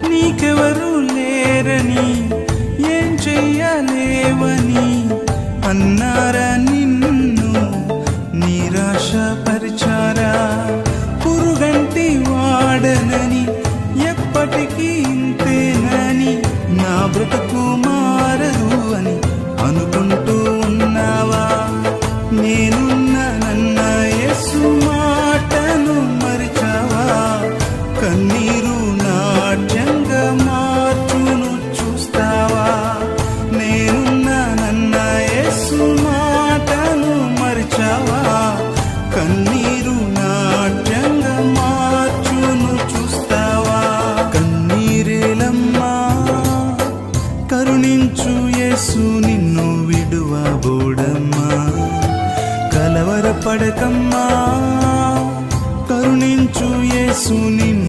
నీకెవరు లేరని ఏం చెయ్యలేవని అన్నారా నిన్ను నిరాశపరిచారా? పురుగంటి వాడనని ఎప్పటికీ ఇంతేనని నా బ్రతుకు మారదు అని అనుకుంటూ ఉన్నావా? నేనున్నానన్న యేసు మాటను మరిచావా? కన్నీరు నాట్యంగా మార్చును చూస్తావా? నేనున్నానన్న యేసు మాటను మరిచావా? కన్నీరు నాట్యంగా మార్చును చూస్తావా? కన్నీరేలమ్మా కరుణించు యేసు నిన్ను విడువబోడమ్మా. కలవరపడకమ్మా కరుణించు యేసు నిన్ను